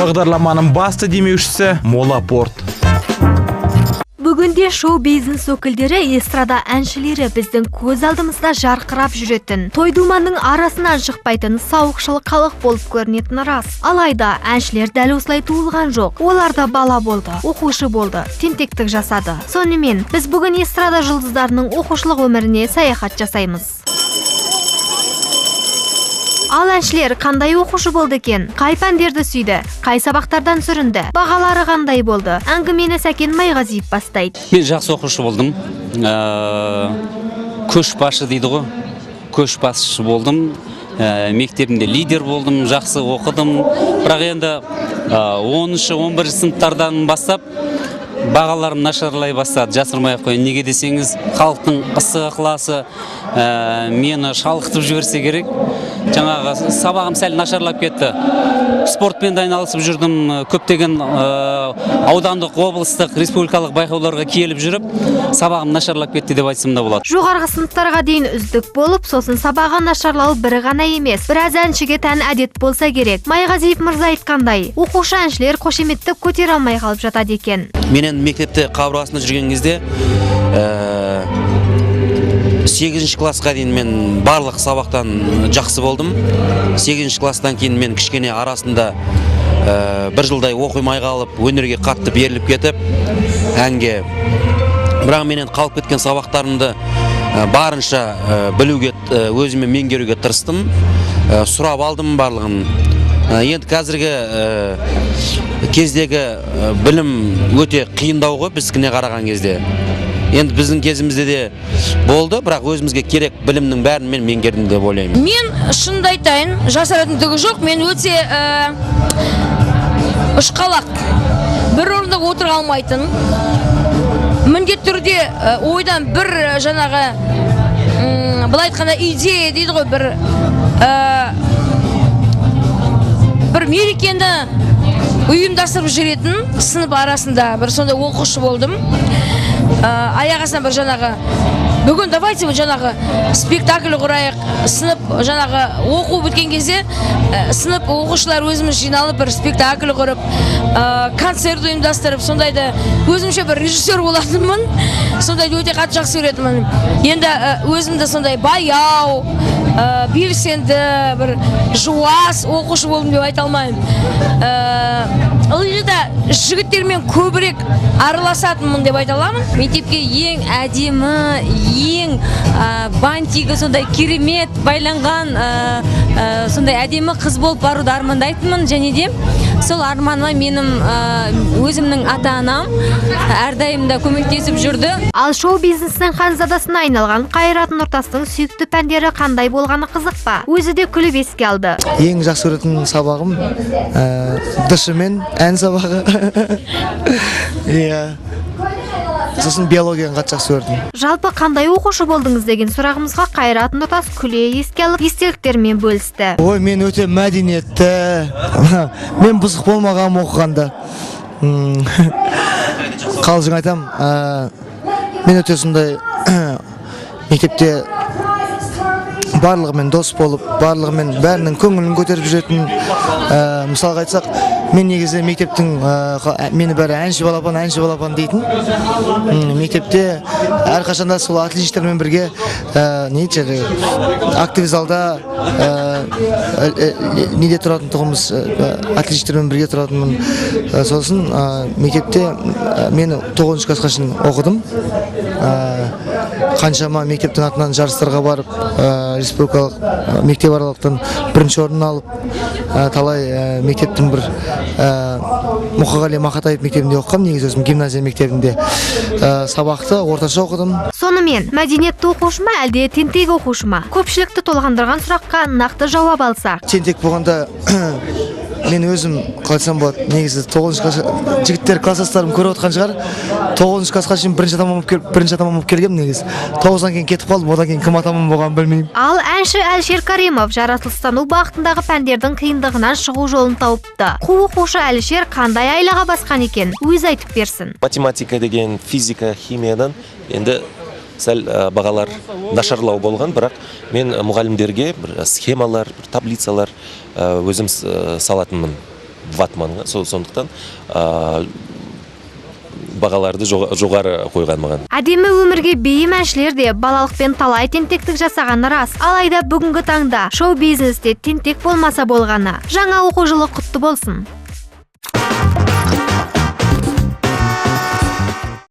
Бағдарламаның басты демеушісі Молапорт. Бүгінде шоу-бизнес өкілдері, эстрада әншілері біздің көз алдымызда жарқырап жүретін, той-думанның арасынан шықпайтын сауықшылық халық болып көрінетін рас. Алайда әншілер дәл осылай туылған жоқ. Оларда бала болды, оқушы болды, тентектік жасады. Сонымен біз бүгін эстрада жұлдыздарының оқушылық өміріне саяхат жасаймыз. Ал әншілер қандай оқушы болды екен? Қай пәндерді сүйді? Қай сабақтардан сүрінді? Бағалары қандай болды? Әңгімені Сәкен Майғазиев бастайды. Мен жақсы оқушы болдым. Көшбасшы дейді ғой. Көшбасшы болдым. Мектебімде лидер болдым, жақсы оқыдым. Бірақ енді 10-11 сыныптардан бастап бағаларым нашарлай бастады. Жасырмай-ақ қояйын. Неге десеңіз, халықтың ықыласы мені шалқытып жіберсе керек. Жаңағы сабағым сәл нашарлап кетті. Спортпен айналысып жүрдім. Көптеген аудандық, облыстық, республикалық байқауларға келіп жүріп, сабағым нашарлап кетті деп айтсам да болады. Жоғарғы сыныптарға дейін үздік болып, сосын сабағы нашарлау бірі ғана емес, біраз әншіге тән әдет болса керек. Майғазиев мырза айтқандай, оқушы әншілер қошеметті көтере алмай қалып жатады екен. Менен мектепте қабырғасында жүрген кезде 8-ші классқа дейін мен барлық сабақтан жақсы болдым. 8-ші класстан кейін мен кішкене арасында бір жылдай оқымай қалып, өнерге қатты беріліп кетіп, әнге. Бірақ менен қалып кеткен сабақтарымды барынша білуге, өзіме меңгеруге тырыстым. Сұрап алдым барлығын. Енді қазіргі кездегі білім өте қиындау ғой біздікіне қараған кезде. Енді біздің кезімізде де болды, бірақ өзімізге керек білімнің бәрін мен меңгердім деп ойлаймын. Мен шынымды айтайын, жасыратындығы жоқ, мен өте ұшқалақ, бір орында отыра алмайтын. Міндетті түрде ойдан бір жаңағы былай айтқанда идея дейді ғой, бір мерекені ұйымдастырып жүретін сынып арасында бір сондай оқушы болдым. Аяғасынан бір жаңағы бүгін давайте жаңағы спектакль құрайық, сынып жаңағы оқу біткен кезде сынып оқушылар өзіміз жиналып бір спектакль құрып, концерт ұйымдастырып, сондайды өзімше бір режиссер болатынмын, сондайды өте қатты жақсы көретінмін. Енді өзімді сондай баяу, белсенді, бір жуас оқушы болдым деп айта алмаймын. Ылғи да жігіттермен көбірек араласатынмын деп айта аламын. Мектепке ең әдемі, ең бантигі сондай керемет байланған сондай әдемі қыз болып баруды армандайтынмын, және де сол арманыма менің өзімнің ата-анам әрдайым да көмектесіп жүрді. Ал шоу-бизнестің ханзадасына айналған Қайрат Нұртастың сүйікті пәндері қандай болғаны қызық па? Өзі де күліп еске алды. Ең жақсы көретін сабағым дышы мен ән сабағы. Сосын биологияны қатты жақсы көрдім. Жалпы қандай оқушы болдыңыз деген сұрағымызға Қайрат Нұртас күле еске алып, естеліктермен бөлісті. Ой, мен өте мәдениетті. Мен бұзық болмағам оқығанда. Қалжың айтам, мен өте сондай мектепте барлығымен дос болып, барлығымен бәрінің көңілін көтеріп жүретін. Мысалға айтсақ, мен негізі мектептің мені бәрі әнші балапан дейтін. Мектепте әрқашанда сол отличниктермен бірге актив залда неде тұратын тұғымыз, отличниктермен бірге тұратынмын. Сосын мектепте мен 9-ші классқа шейін оқыдым. Қаншама мектептің атынан жарыстарға барып, республикалық мектеп аралықтан бірінші орын алып, талай мектептің бір Мұқағали Мақатаев мектебінде оқығам, негізі өзім гимназия мектебінде сабақты орташа оқыдым. Сонымен, мәдениетті оқушы ма, әлде тентек оқушы ма? Көпшілікті толғандырған сұраққа нақты жауап алсақ. Тентек болғанда мен өзім қалайтсам болады, негізі 9-ші класс жігіттер класстастарым көріп отқан шығар. 9-ші классқа шейін бірінші атаман болып келгем негіз. 9-дан кейін кетіп қалдым, одан кейін кім атаман болғанын білмеймін. Ал әнші Әлішер Каримов жаратылыстану бағытындағы пәндердің қиындығынан шығу жолын тауыпты. Қу оқушы Әлішер қандай айлаға басқан екен? Өзі айтып берсін. Математика деген, физика, химиядан енді сәл бағалар нашарлау болған, бірақ мен мұғалімдерге бір схемалар, бір таблицалар өзім салатынмын. ватманға, сондықтан бағаларды жоғары қойған маған. Әдемі өмірге бейім әншілер де балалықпен талай тентектік жасағаны рас. Алайда бүгінгі таңда шоу-бизнесте тентек болмаса болғаны. Жаңа оқу жылы құтты болсын.